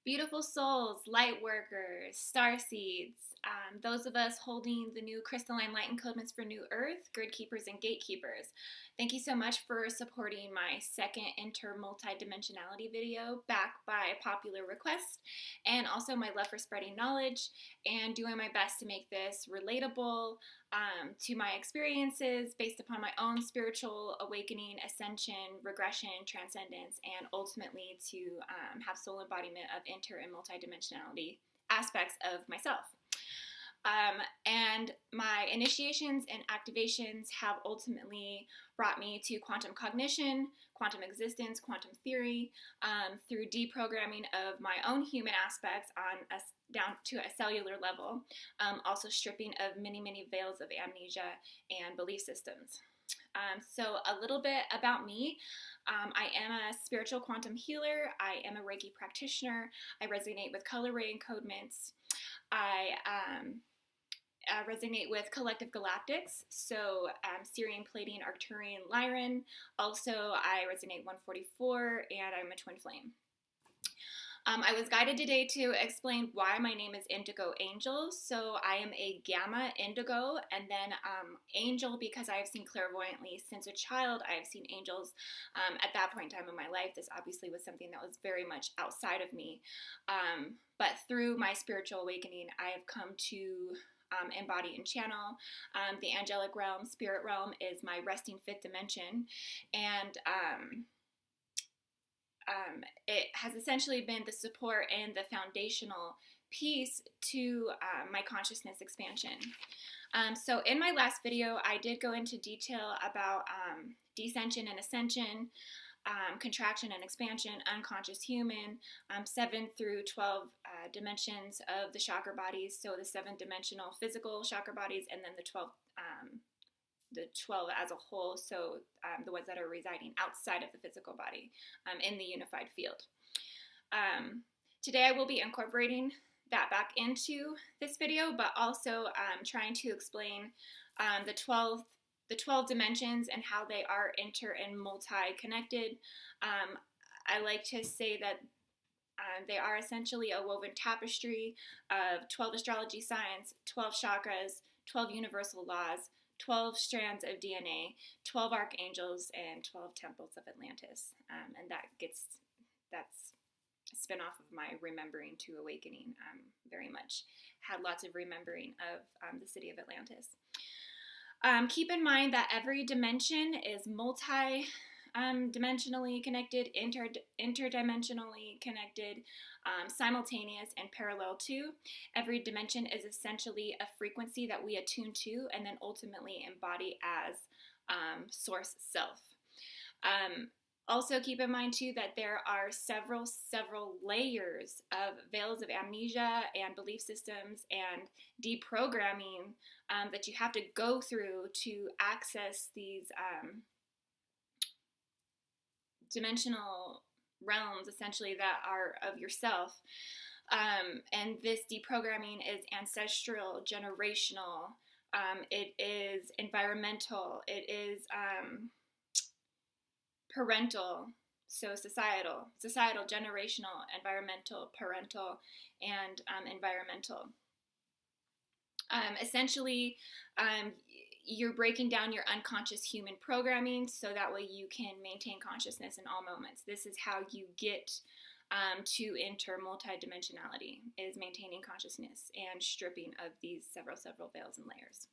Beautiful souls, light workers, star seeds, those of us holding the new crystalline light encodements for New Earth, grid keepers and gatekeepers. Thank you so much for supporting my second inter-multidimensionality video back by popular request, and also my love for spreading knowledge and doing my best to make this relatable to my experiences based upon my own spiritual awakening, ascension, regression, transcendence, and ultimately to have soul embodiment of inter and multidimensionality aspects of myself. And my initiations and activations have ultimately brought me to quantum cognition, quantum existence, quantum theory, through deprogramming of my own human aspects down to a cellular level, also stripping of many, many veils of amnesia and belief systems. So a little bit about me. I am a spiritual quantum healer. I am a Reiki practitioner. I resonate with color ray encodements. I resonate with collective galactics, so Sirian, Pleiadian, Arcturian, Lyran. Also, I resonate 144, and I'm a twin flame. I was guided today to explain why my name is Indigo Angel. So I am a Gamma Indigo, and then Angel because I have seen clairvoyantly since a child. I have seen angels at that point in time in my life. This obviously was something that was very much outside of me. But through my spiritual awakening, I have come to embody and channel. The angelic realm, spirit realm, is my resting fifth dimension, and it has essentially been the support and the foundational piece to my consciousness expansion. So in my last video, I did go into detail about descension and ascension, contraction and expansion, unconscious human, 7 through 12 dimensions of the chakra bodies. So the 7-dimensional physical chakra bodies, and then the 12 as a whole, so the ones that are residing outside of the physical body in the unified field. Today I will be incorporating that back into this video, but also trying to explain the 12 dimensions and how they are inter and multi-connected. I like to say that they are essentially a woven tapestry of 12 astrology signs, 12 chakras, 12 universal laws, 12 strands of DNA, 12 archangels, and 12 temples of Atlantis. And that's a spin-off of my remembering to awakening. Very much had lots of remembering of the city of Atlantis. Keep in mind that every dimension is multi-dimensionally connected, interdimensionally connected, simultaneous and parallel to. Every dimension is essentially a frequency that we attune to and then ultimately embody as source self. Also keep in mind too that there are several layers of veils of amnesia and belief systems and deprogramming that you have to go through to access these dimensional realms essentially that are of yourself. And this deprogramming is ancestral, generational, it is environmental, it is parental, so societal, generational, environmental, parental, and environmental. Essentially, you're breaking down your unconscious human programming so that way you can maintain consciousness in all moments. This is how you get to inter multidimensionality, is maintaining consciousness and stripping of these several veils and layers.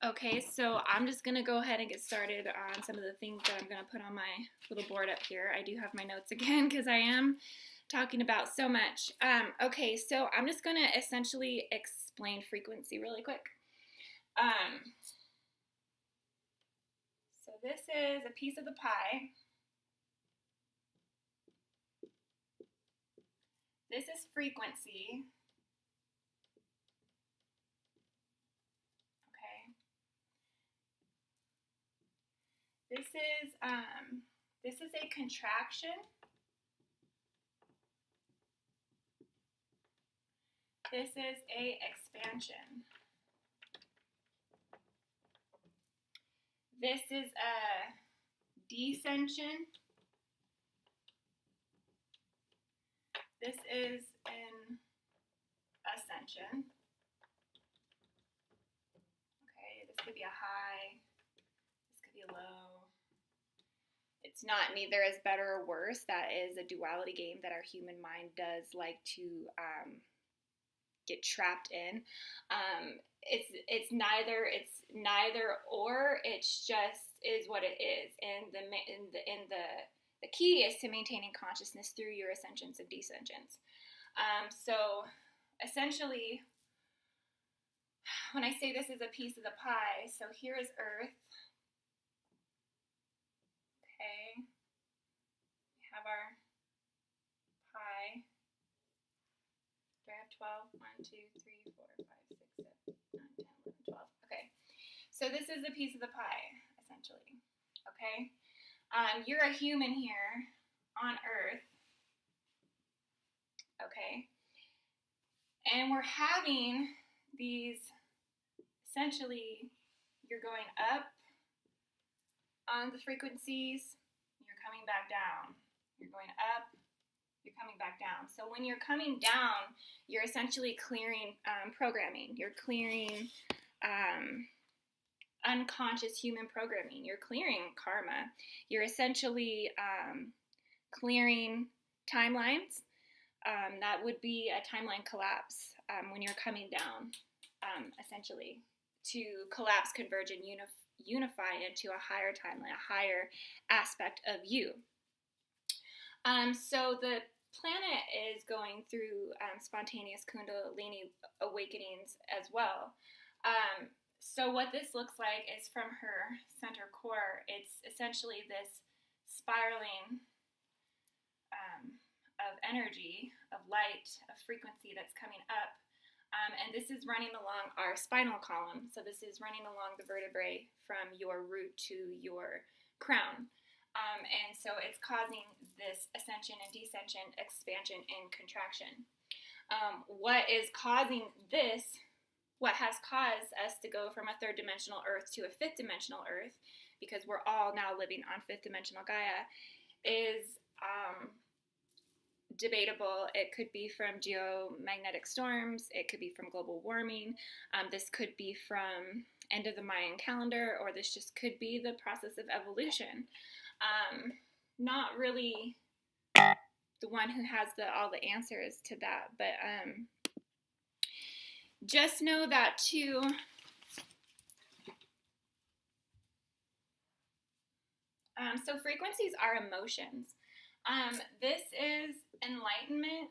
Okay, so I'm just going to go ahead and get started on some of the things that I'm going to put on my little board up here. I do have my notes again because I am talking about so much. Okay, so I'm just going to essentially explain frequency really quick. So this is a piece of the pie. This is frequency. This is a contraction. This is a expansion. This is a descension. this is an ascension. Okay, this could be a high, this could be a low. It's not neither as better or worse. That is a duality game that our human mind does like to get trapped in. It's neither or. It's just is what it is. And the key is to maintaining consciousness through your ascensions and descensions. So essentially, when I say this is a piece of the pie, so here is Earth. Okay, we have our pie. Do I have 12? 1, 2, 3, 4, 5, 6, 7, 8, 9, 10, 11, 12. Okay, so this is a piece of the pie, essentially. Okay, you're a human here on Earth. Okay, and we're having these, essentially, you're going up on the frequencies, you're coming back down. You're going up, you're coming back down. So when you're coming down, you're essentially clearing programming. You're clearing unconscious human programming. You're clearing karma. You're essentially clearing timelines. That would be a timeline collapse when you're coming down, essentially, to collapse, converge, and unify into a higher timeline, a higher aspect of you. So the planet is going through spontaneous Kundalini awakenings as well. So what this looks like is from her center core, it's essentially this spiraling of energy, of light, of frequency that's coming up. And this is running along our spinal column. So this is running along the vertebrae from your root to your crown. And so it's causing this ascension and descension, expansion and contraction. What is causing this, what has caused us to go from a third dimensional Earth to a fifth dimensional Earth, because we're all now living on fifth dimensional Gaia, is debatable. It could be from geomagnetic storms, it could be from global warming, this could be from end of the Mayan calendar, or this just could be the process of evolution. Not really the one who has all the answers to that, but just know that too. So frequencies are emotions. This is enlightenment.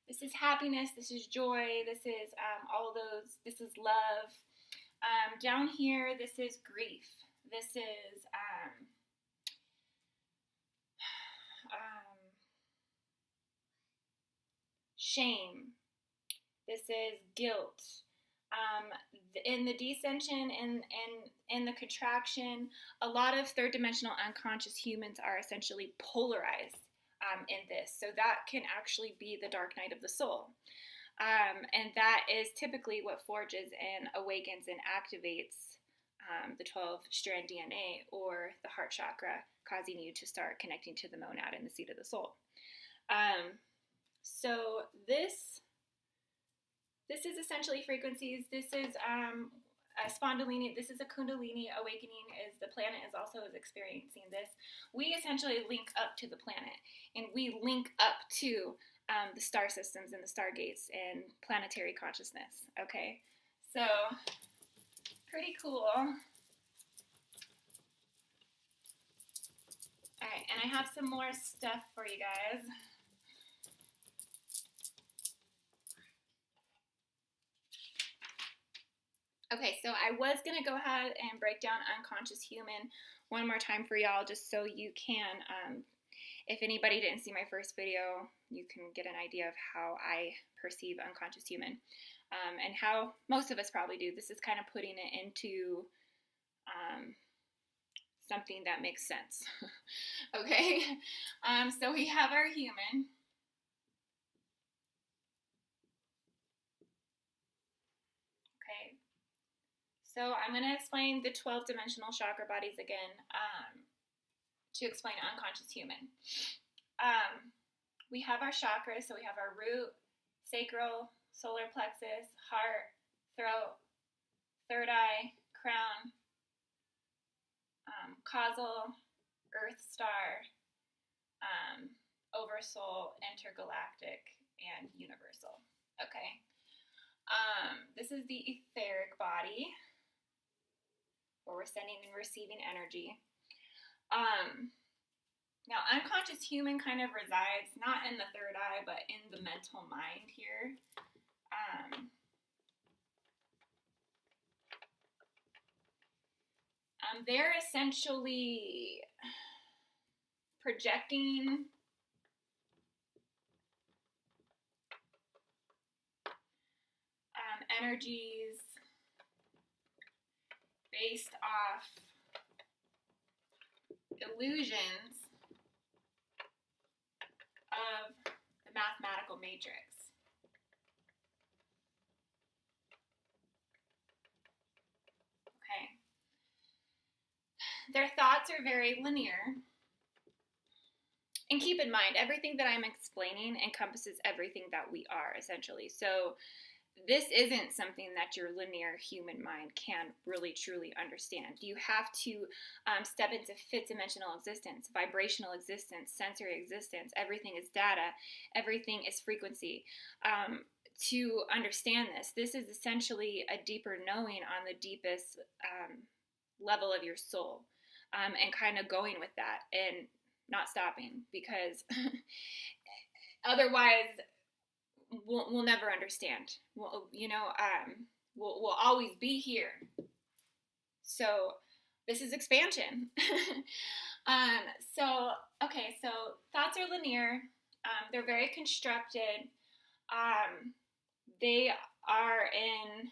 This is happiness. This is joy. This is all those. This is love. Down here, this is grief. This is shame. This is guilt. In the descension and in the contraction, a lot of third dimensional unconscious humans are essentially polarized in this. So that can actually be the dark night of the soul. And that is typically what forges and awakens and activates the 12-strand DNA or the heart chakra, causing you to start connecting to the monad and the seat of the soul. So this is essentially frequencies. This is a Spondylini. This is a Kundalini awakening. The planet is also experiencing this. We essentially link up to the planet, and we link up to the star systems and the stargates and planetary consciousness. Okay, so pretty cool. All right, and I have some more stuff for you guys. Okay, so I was going to go ahead and break down unconscious human one more time for y'all, just so you can, if anybody didn't see my first video, you can get an idea of how I perceive unconscious human, and how most of us probably do. This is kind of putting it into something that makes sense. Okay, so we have our human. So I'm going to explain the 12-dimensional chakra bodies again. to explain unconscious human. We have our chakras, so we have our root, sacral, solar plexus, heart, throat, third eye, crown, causal, earth star, oversoul, intergalactic, and universal. Okay. This is the etheric body, where we're sending and receiving energy. Now, unconscious human kind of resides not in the third eye, but in the mental mind here. They're essentially projecting energies based off illusions of the mathematical matrix. Okay. Their thoughts are very linear. And keep in mind, everything that I'm explaining encompasses everything that we are, essentially. So this isn't something that your linear human mind can really truly understand. You have to step into fifth dimensional existence, vibrational existence, sensory existence. Everything is data. Everything is frequency. To understand this, this is essentially a deeper knowing on the deepest level of your soul, and kind of going with that and not stopping, because otherwise we'll never understand. We'll always be here. So this is expansion. So thoughts are linear. They're very constructed. They are in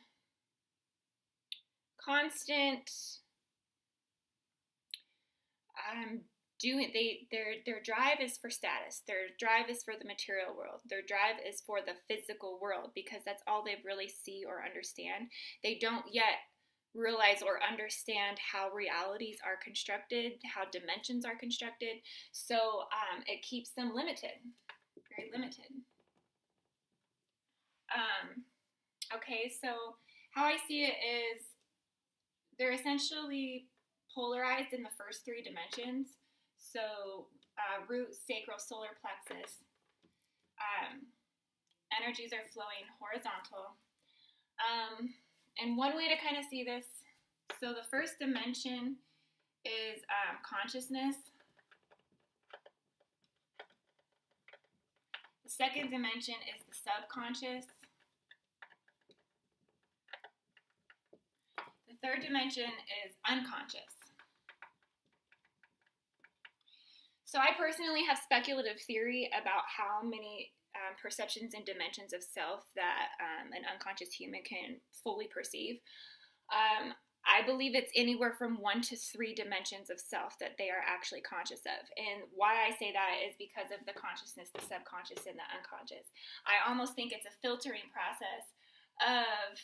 constant their drive is for status. Their drive is for the material world. Their drive is for the physical world, because that's all they really see or understand. They don't yet realize or understand how realities are constructed, how dimensions are constructed. So it keeps them limited, very limited. Okay, so how I see it is they're essentially polarized in the first three dimensions. So root, sacral, solar plexus. Energies are flowing horizontal. And one way to kind of see this, so the first dimension is consciousness. The second dimension is the subconscious. The third dimension is unconscious. So I personally have speculative theory about how many perceptions and dimensions of self that an unconscious human can fully perceive. I believe it's anywhere from 1 to 3 dimensions of self that they are actually conscious of. And why I say that is because of the consciousness, the subconscious, and the unconscious. I almost think it's a filtering process of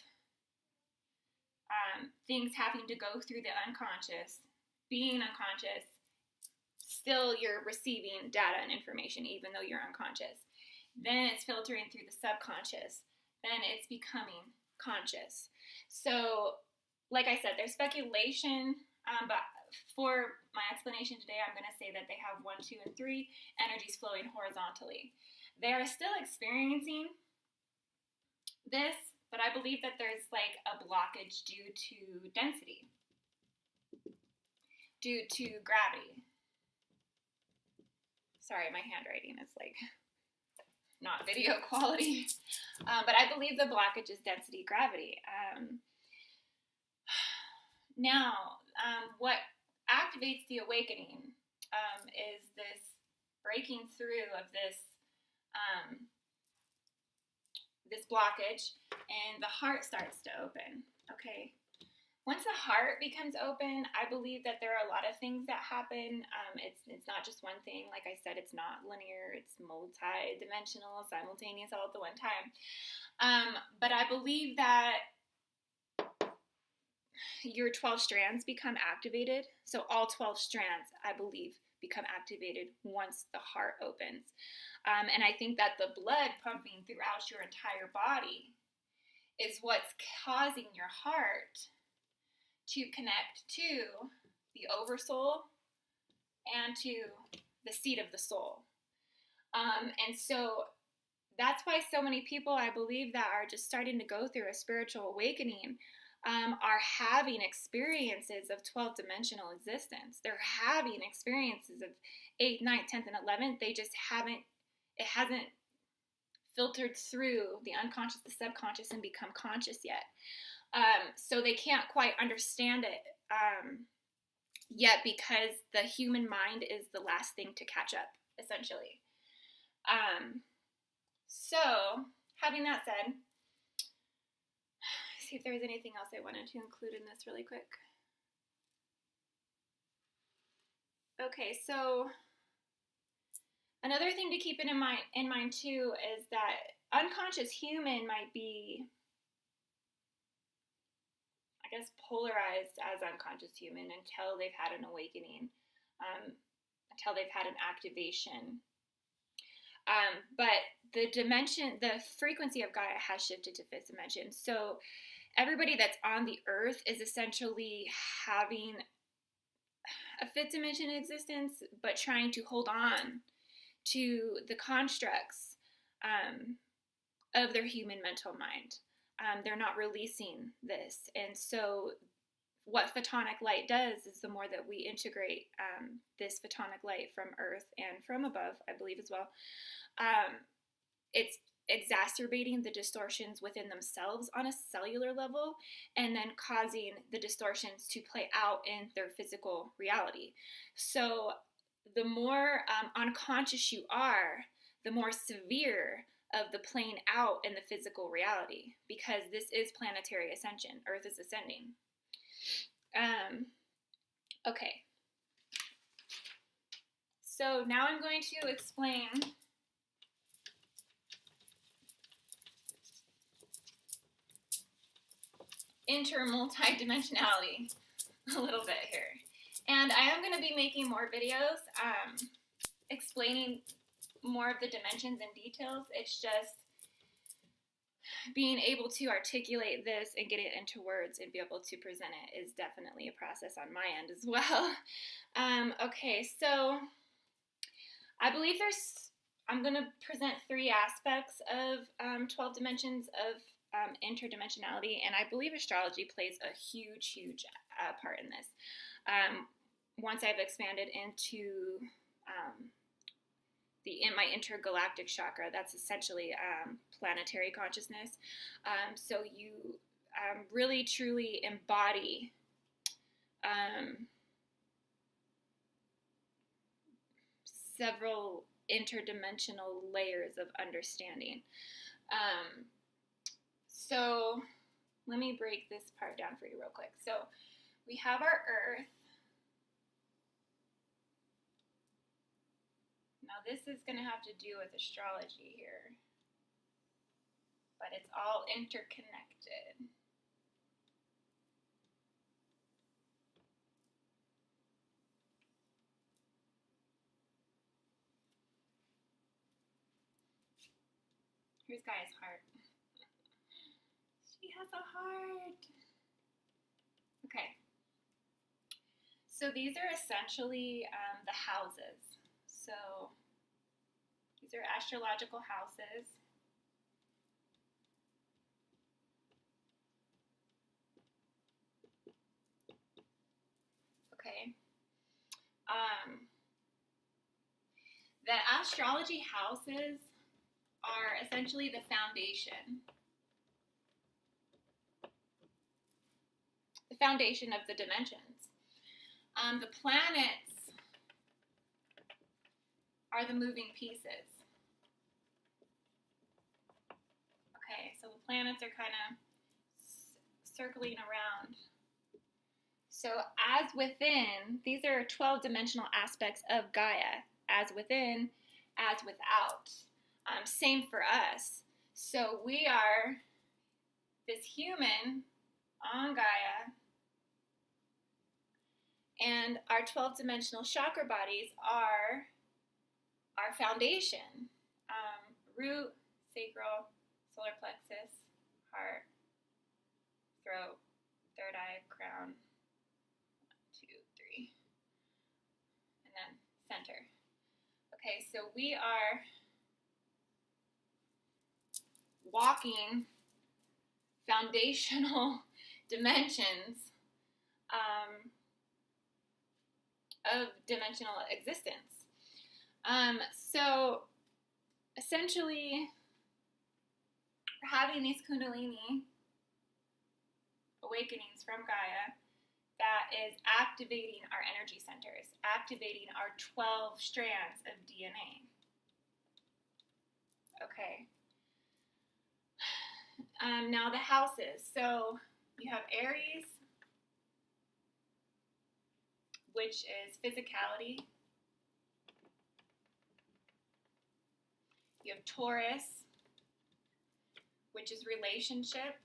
things having to go through the unconscious, being unconscious. Still, you're receiving data and information even though you're unconscious. Then it's filtering through the subconscious. Then it's becoming conscious. So, like I said, there's speculation, but for my explanation today, I'm going to say that they have 1, 2, and 3 energies flowing horizontally. They are still experiencing this, but I believe that there's like a blockage due to density, due to gravity. Sorry, my handwriting is like not video quality, but I believe the blockage is density, gravity. Now, what activates the awakening is this breaking through of this this blockage, and the heart starts to open. Okay. Once the heart becomes open, I believe that there are a lot of things that happen. It's not just one thing. Like I said, it's not linear. It's multi-dimensional, simultaneous, all at the one time. But I believe that your 12 strands become activated. So all 12 strands, I believe, become activated once the heart opens. And I think that the blood pumping throughout your entire body is what's causing your heart to connect to the oversoul and to the seat of the soul. And so that's why so many people, I believe, that are just starting to go through a spiritual awakening are having experiences of 12th dimensional existence. They're having experiences of 8th, 9th, 10th, and 11th. They just it hasn't filtered through the unconscious, the subconscious, and become conscious yet. So they can't quite understand it yet, because the human mind is the last thing to catch up, essentially. So, having that said, see if there was anything else I wanted to include in this really quick. Okay, so another thing to keep in mind too is that unconscious human might be, I guess, polarized as unconscious human until they've had an awakening, until they've had an activation. But the frequency of Gaia has shifted to 5th dimension. So everybody that's on the earth is essentially having a 5th dimension existence, but trying to hold on to the constructs of their human mental mind. They're not releasing this. And so what photonic light does is, the more that we integrate this photonic light from earth and from above, I believe as well, it's exacerbating the distortions within themselves on a cellular level, and then causing the distortions to play out in their physical reality. So the more unconscious you are, the more severe of the playing out in the physical reality, because this is planetary ascension. Earth is ascending. Okay. So now I'm going to explain inter-multidimensionality a little bit here. And I am going to be making more videos explaining more of the dimensions and details. It's just being able to articulate this and get it into words and be able to present it is definitely a process on my end as well. Okay, so I believe I'm going to present 3 aspects of 12 dimensions of interdimensionality, and I believe astrology plays a huge part in this. Once I've expanded into my intergalactic chakra, that's essentially planetary consciousness. So you really truly embody several interdimensional layers of understanding. So let me break this part down for you real quick. So we have our Earth. Now this is going to have to do with astrology here, but it's all interconnected. Here's Gaia's heart. She has a heart. Okay. So these are essentially the houses. So these are astrological houses. Okay. The astrology houses are essentially the foundation. The foundation of the dimensions. The planets are the moving pieces. Okay, so the planets are kind of circling around. So as within, these are 12-dimensional aspects of Gaia. As within, as without. Same for us. So we are this human on Gaia, And our 12-dimensional chakra bodies are our foundation. Root, sacral, solar plexus, heart, throat, third eye, crown, 1, 2, 3, and then center. Okay, so we are walking foundational dimensions of dimensional existence. So essentially, we're having these Kundalini awakenings from Gaia that is activating our energy centers, activating our 12 strands of DNA. Okay. Now the houses. So you have Aries, which is physicality. You have Taurus, which is relationship.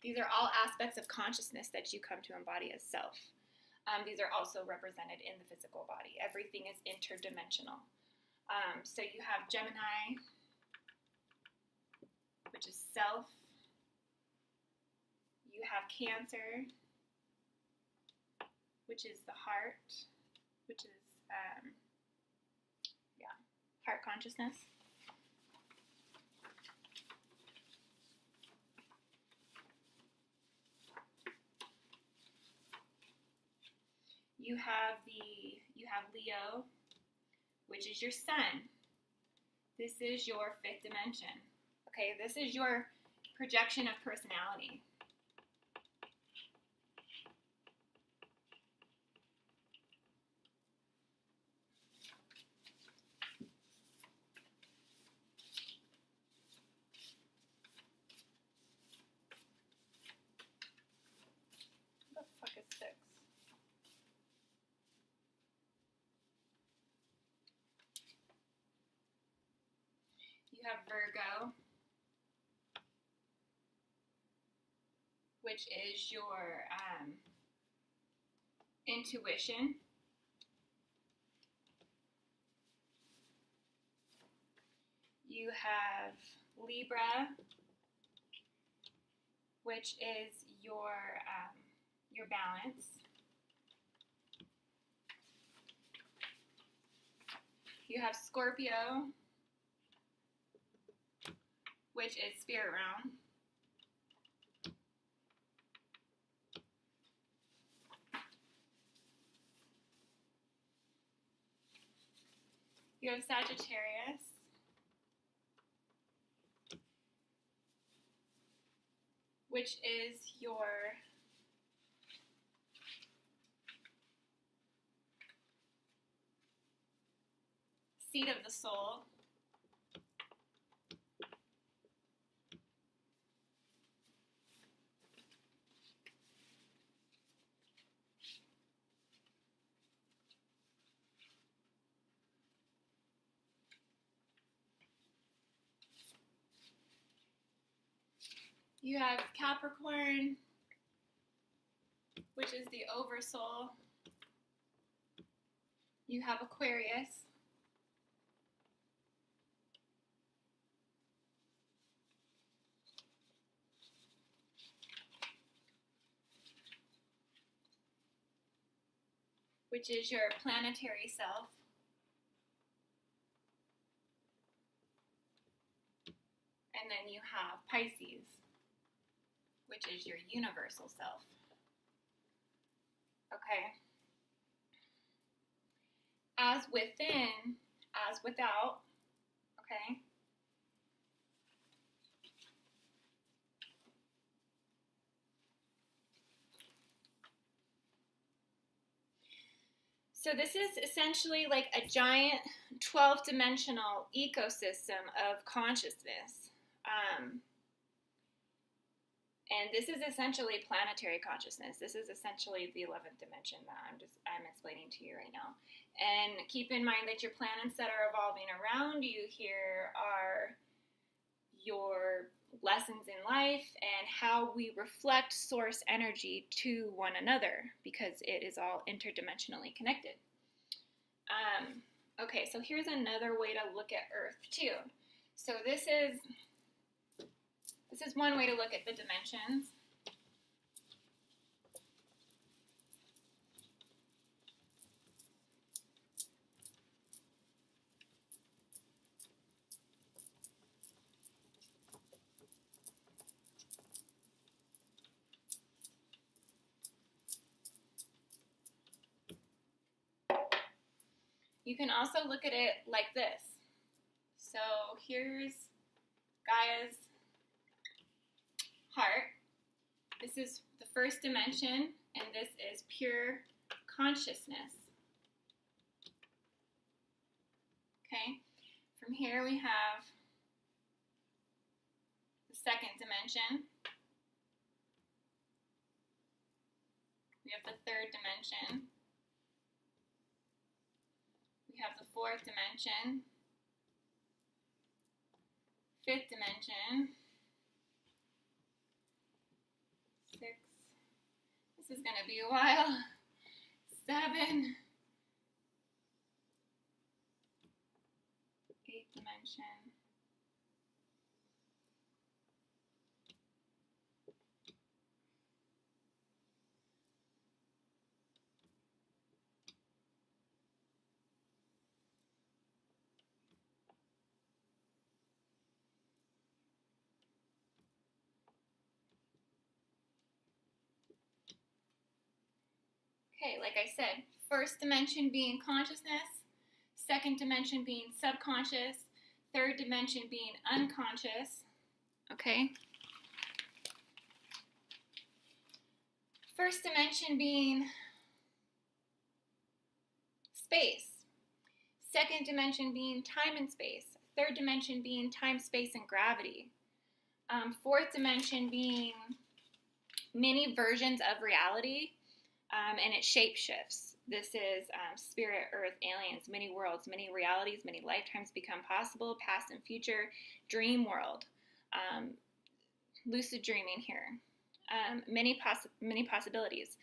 These are all aspects of consciousness that you come to embody as self. These are also represented in the physical body. Everything is interdimensional. So you have Gemini, which is self. You have Cancer, which is the heart, which is, heart consciousness. You have Leo, which is your sun. This is your 5th dimension. Okay, this is your projection of personality. What the fuck is 6? You have Virgo, which is your intuition. You have Libra, which is your balance. You have Scorpio, which is spirit realm. You have Sagittarius, which is your seat of the soul. You have Capricorn, which is the oversoul. You have Aquarius, which is your planetary self. And then you have Pisces, which is your universal self. Okay. As within, as without. Okay. So this is essentially like a giant 12-dimensional ecosystem of consciousness. And this is essentially planetary consciousness. This is essentially the 11th dimension that I'm explaining to you right now. And keep in mind that your planets that are evolving around you here are your lessons in life, and how we reflect source energy to one another, because it is all interdimensionally connected. Okay, so here's another way to look at Earth too. So this is one way to look at the dimensions. You can also look at it like this. So here's Gaia's heart. This is the first dimension, and this is pure consciousness. Okay, from here we have the second dimension. We have the third dimension. We have the fourth dimension, fifth dimension, 6, this is going to be a while, 7, 8th dimension, okay, like I said, first dimension being consciousness, second dimension being subconscious, third dimension being unconscious, okay? First dimension being space, second dimension being time and space, third dimension being time, space, and gravity, fourth dimension being many versions of reality, and it shape shifts. This is spirit, earth, aliens, many worlds, many realities, many lifetimes become possible, past and future, dream world, lucid dreaming here, many possibilities.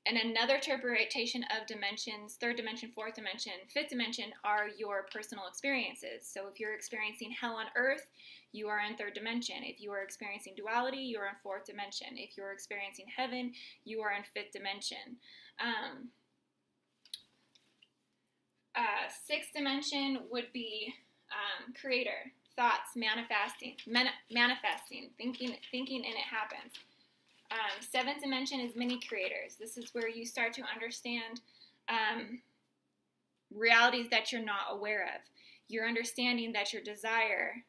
And another interpretation of dimensions, third dimension, fourth dimension, fifth dimension, are your personal experiences. So if you're experiencing hell on earth, you are in third dimension. If you are experiencing duality, you are in fourth dimension. If you're experiencing heaven, you are in fifth dimension. Sixth dimension would be creator, thoughts, manifesting, thinking, and it happens. Seventh dimension is many creators. This is where you start to understand realities that you're not aware of. You're understanding that your desire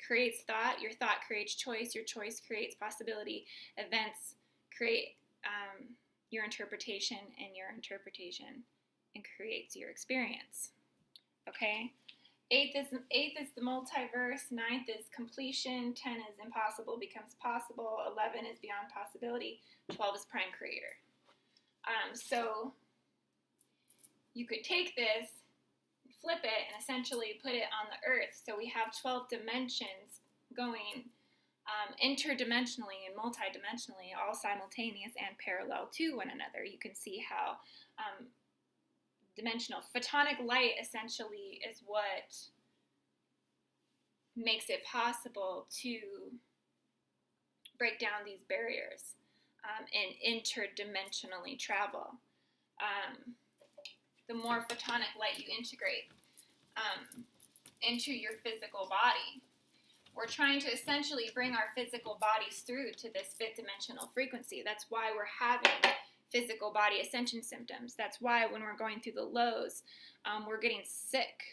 creates thought, your thought creates choice, your choice creates possibility, events create your interpretation, and your interpretation creates your experience. Okay? Eighth is the multiverse, ninth is completion, 10 is impossible becomes possible, 11 is beyond possibility, 12 is prime creator. So you could take this, flip it, and essentially put it on the earth. So we have 12 dimensions going interdimensionally and multidimensionally, all simultaneous and parallel to one another. You can see how dimensional photonic light essentially is what makes it possible to break down these barriers and interdimensionally travel. The more photonic light you integrate into your physical body, we're trying to essentially bring our physical bodies through to this fifth dimensional frequency. That's why we're having physical body ascension symptoms. That's why when we're going through the lows, we're getting sick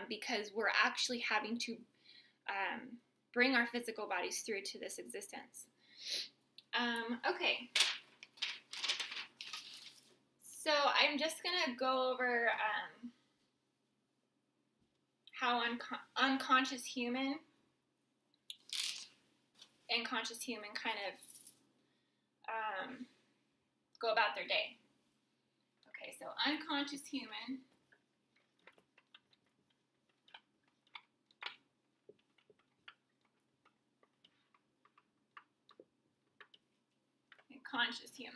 because we're actually having to bring our physical bodies through to this existence. Okay. So I'm just going to go over how unconscious human and conscious human kind of go about their day. Okay, so unconscious human unconscious human.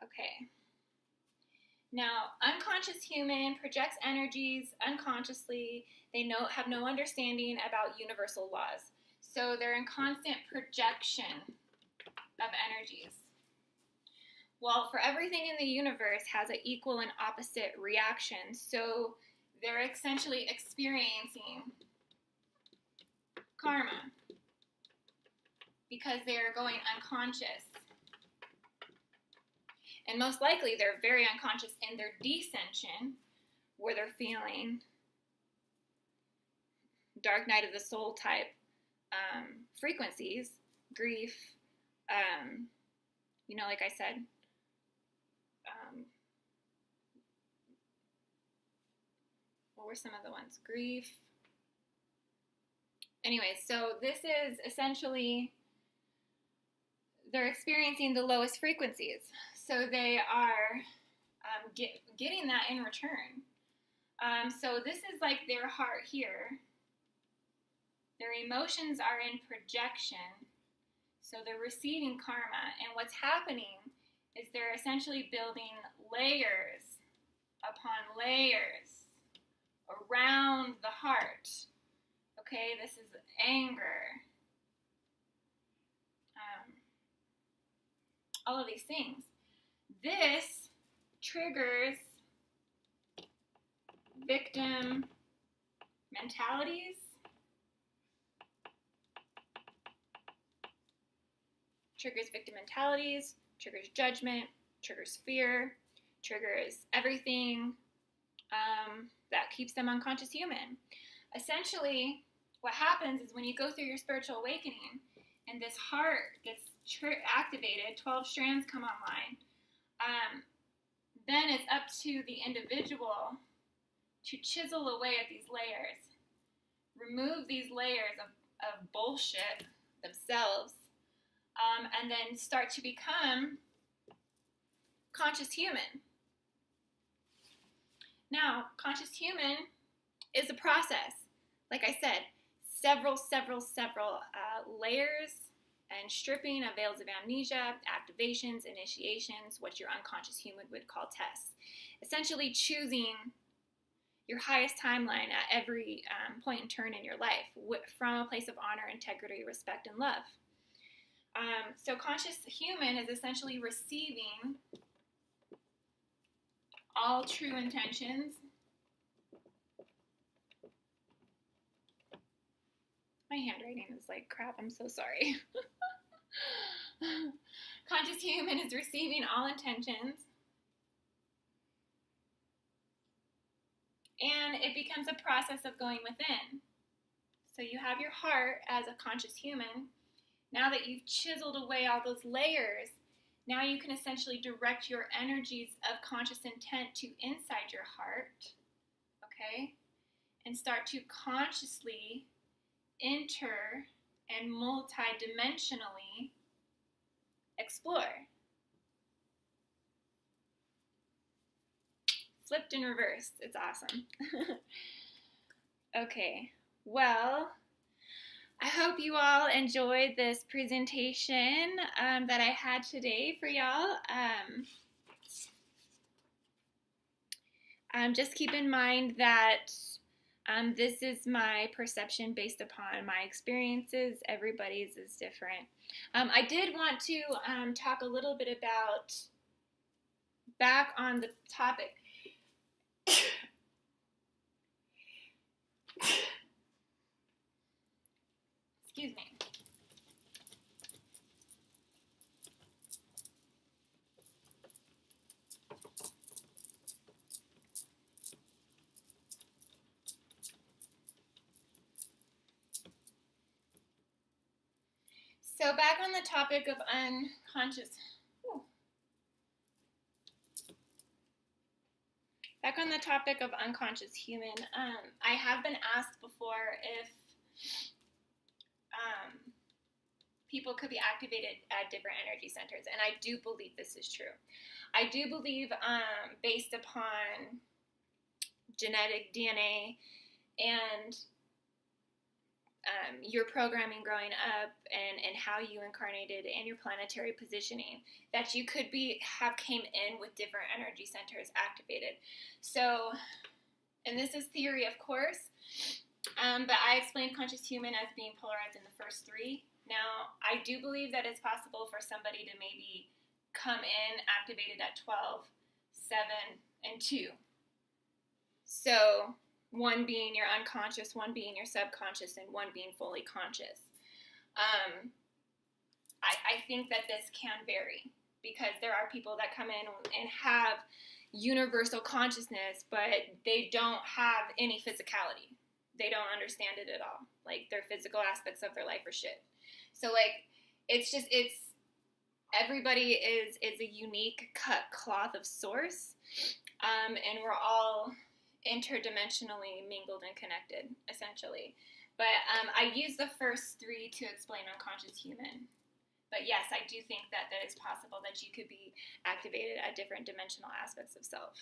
Okay. Now, unconscious human projects energies unconsciously. They have no understanding about universal laws. So they're in constant projection of energies. Well, for everything in the universe has an equal and opposite reaction. So they're essentially experiencing karma because they're going unconscious. And most likely they're very unconscious in their descension, where they're feeling dark night of the soul type frequencies, grief, like I said, what were some of the ones? Grief. Anyway, so this is essentially, they're experiencing the lowest frequencies. So they are getting that in return. So this is like their heart here. Their emotions are in projection. So they're receiving karma. And what's happening is they're essentially building layers upon layers around the heart. Okay, this is anger. All of these things. This triggers victim mentalities, triggers judgment, triggers fear, triggers everything that keeps them unconscious human. Essentially, what happens is when you go through your spiritual awakening and this heart gets activated, 12 strands come online, then it's up to the individual to chisel away at these layers, remove these layers of bullshit themselves, and then start to become conscious human. Now, conscious human is a process. Like I said, several layers and stripping of veils of amnesia, activations, initiations, what your unconscious human would call tests. Essentially choosing your highest timeline at every point and turn in your life from a place of honor, integrity, respect, and love. So conscious human is essentially receiving all true intentions. My handwriting is like crap, I'm so sorry. Conscious human is receiving all intentions. And it becomes a process of going within. So you have your heart as a conscious human. Now that you've chiseled away all those layers, now you can essentially direct your energies of conscious intent to inside your heart, okay? And start to consciously inter and multi-dimensionally explore. Flipped and reversed. It's awesome. Okay, well, I hope you all enjoyed this presentation that I had today for y'all. Just keep in mind that this is my perception based upon my experiences. Everybody's is different. I did want to talk a little bit about, back on the topic. Excuse me. So back on the topic of unconscious, human, I have been asked before if people could be activated at different energy centers, and I do believe this is true. I do believe, based upon genetic DNA and your programming growing up, and how you incarnated, and your planetary positioning, that you could have came in with different energy centers activated. So, and this is theory, of course, but I explained conscious human as being polarized in the first three. Now, I do believe that it's possible for somebody to maybe come in activated at 12, 7, and 2. So, one being your unconscious, one being your subconscious, and one being fully conscious. I think that this can vary, because there are people that come in and have universal consciousnness, but they don't have any physicality. They don't understand it at all. Like, their physical aspects of their life are shit. So, like, it's everybody is a unique cut cloth of source, and we're all interdimensionally mingled and connected, essentially. But I use the first three to explain unconscious human. But yes, I do think that it's possible that you could be activated at different dimensional aspects of self.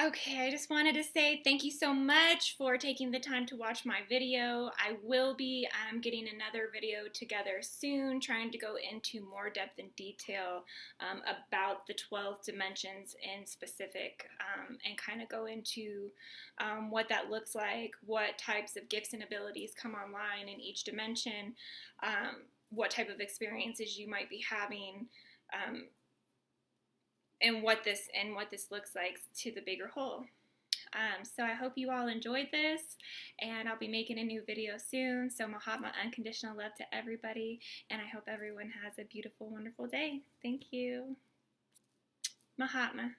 Okay, I just wanted to say thank you so much for taking the time to watch my video. I will be getting another video together soon, trying to go into more depth and detail about the 12 dimensions in specific, and kind of go into what that looks like, what types of gifts and abilities come online in each dimension, what type of experiences you might be having, and what this looks like to the bigger whole. So I hope you all enjoyed this, and I'll be making a new video soon. So Mahatma, unconditional love to everybody, and I hope everyone has a beautiful, wonderful day. Thank you. Mahatma.